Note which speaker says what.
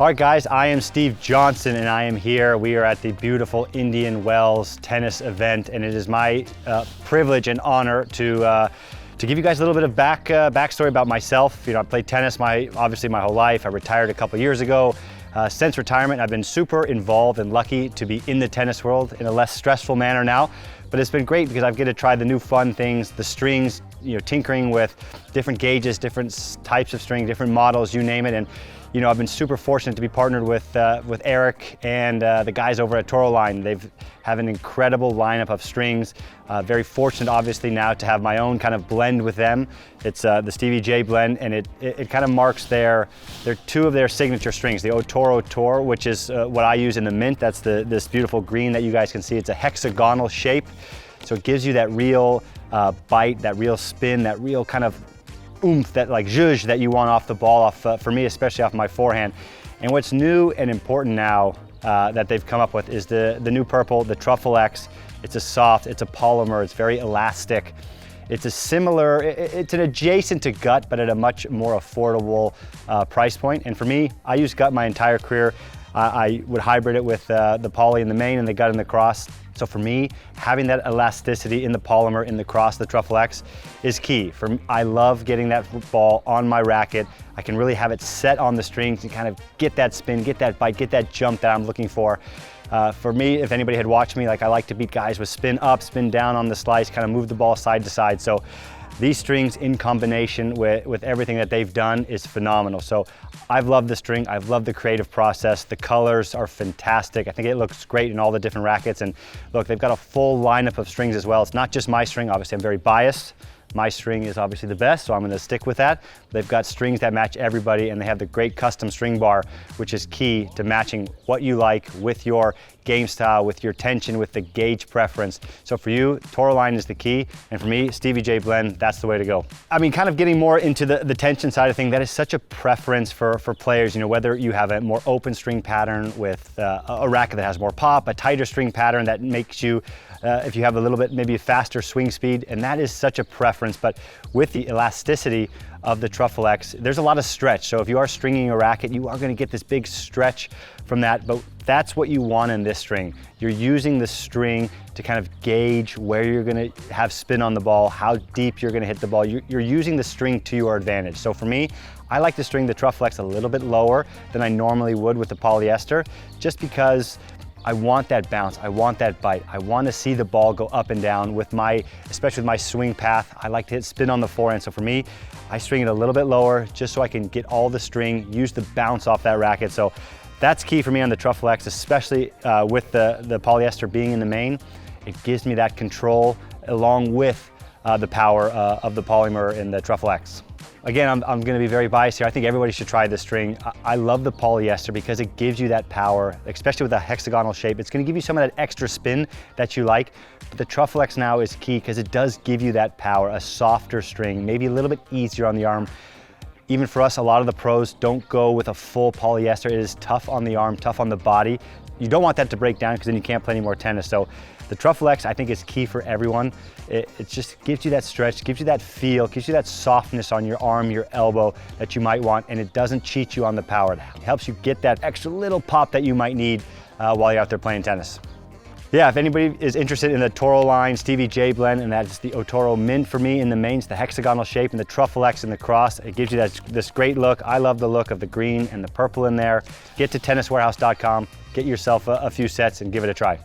Speaker 1: All right, guys, I am Steve Johnson, and I am here. We are at the beautiful Indian Wells tennis event, and it is my privilege and honor to give you guys a little bit of backstory about myself. You know, I played tennis obviously my whole life. I retired a couple years ago. Since retirement, I've been super involved and lucky to be in the tennis world in a less stressful manner now. But it's been great because I've get to try the new fun things, the strings, you know, tinkering with different gauges, different types of string, different models, you name it. And you know, I've been super fortunate to be partnered with Eric and the guys over at Toroline. They have an incredible lineup of strings. Very fortunate, obviously, now to have my own kind of blend with them. It's the Stevie J blend, and it kind of marks two of their signature strings. The Otoro Tour, which is what I use in the mint. That's this beautiful green that you guys can see. It's a hexagonal shape, so it gives you that real bite, that real spin, that real kind of oomph, that like zhuzh that you want off the ball, for me, especially off my forehand. And what's new and important now that they've come up with is the new purple, the Truffle X. It's a soft, it's a polymer, it's very elastic. It's it's an adjacent to gut, but at a much more affordable price point. And for me, I use gut my entire career. I would hybrid it with the poly in the main and the gut in the cross. So for me, having that elasticity in the polymer, in the cross, the Truffle X, is key. I love getting that ball on my racket. I can really have it set on the strings and kind of get that spin, get that bite, get that jump that I'm looking for. For me, if anybody had watched me, I like to beat guys with spin up, spin down on the slice, kind of move the ball side to side. So these strings in combination with everything that they've done is phenomenal. So I've loved the string, I've loved the creative process. The colors are fantastic. I think it looks great in all the different rackets. And look, they've got a full lineup of strings as well. It's not just my string, obviously I'm very biased. My string is obviously the best, so I'm gonna stick with that. They've got strings that match everybody, and they have the great custom string bar, which is key to matching what you like with your game style, with your tension, with the gauge preference. So for you, Toroline is the key, and for me, Stevie J blend, that's the way to go. I mean, kind of getting more into the tension side of things, that is such a preference for players, you know, whether you have a more open string pattern with a racket that has more pop, a tighter string pattern that makes you, if you have a little bit, maybe a faster swing speed, and that is such a preference. But with the elasticity of the Truffle X, there's a lot of stretch. So if you are stringing a racket, you are going to get this big stretch from that, but that's what you want in this string. You're using the string to kind of gauge where you're going to have spin on the ball, how deep you're going to hit the ball. You're using the string to your advantage. So for me, I like to string the Truffle X a little bit lower than I normally would with the polyester, just because I want that bounce, I want that bite. I want to see the ball go up and down especially with my swing path. I like to hit spin on the forehand. So for me, I string it a little bit lower just so I can get all the string, use the bounce off that racket. So that's key for me on the Truffle X, especially with the polyester being in the main. It gives me that control along with the power of the polymer in the Truffle X. Again, I'm going to be very biased here. I think everybody should try this string. I love the polyester because it gives you that power, especially with a hexagonal shape. It's going to give you some of that extra spin that you like. But the Truffle X now is key because it does give you that power, a softer string, maybe a little bit easier on the arm. Even for us, a lot of the pros don't go with a full polyester. It is tough on the arm, tough on the body. You don't want that to break down because then you can't play any more tennis. So the Truffle X, I think, is key for everyone. It just gives you that stretch, gives you that feel, gives you that softness on your arm, your elbow that you might want, and it doesn't cheat you on the power. It helps you get that extra little pop that you might need while you're out there playing tennis. Yeah, if anybody is interested in the Toroline Stevie J blend, and that's the Otoro Mint for me in the mains, the hexagonal shape, and the Truffle X in the cross, it gives you this great look. I love the look of the green and the purple in there. Get to tenniswarehouse.com, get yourself a few sets and give it a try.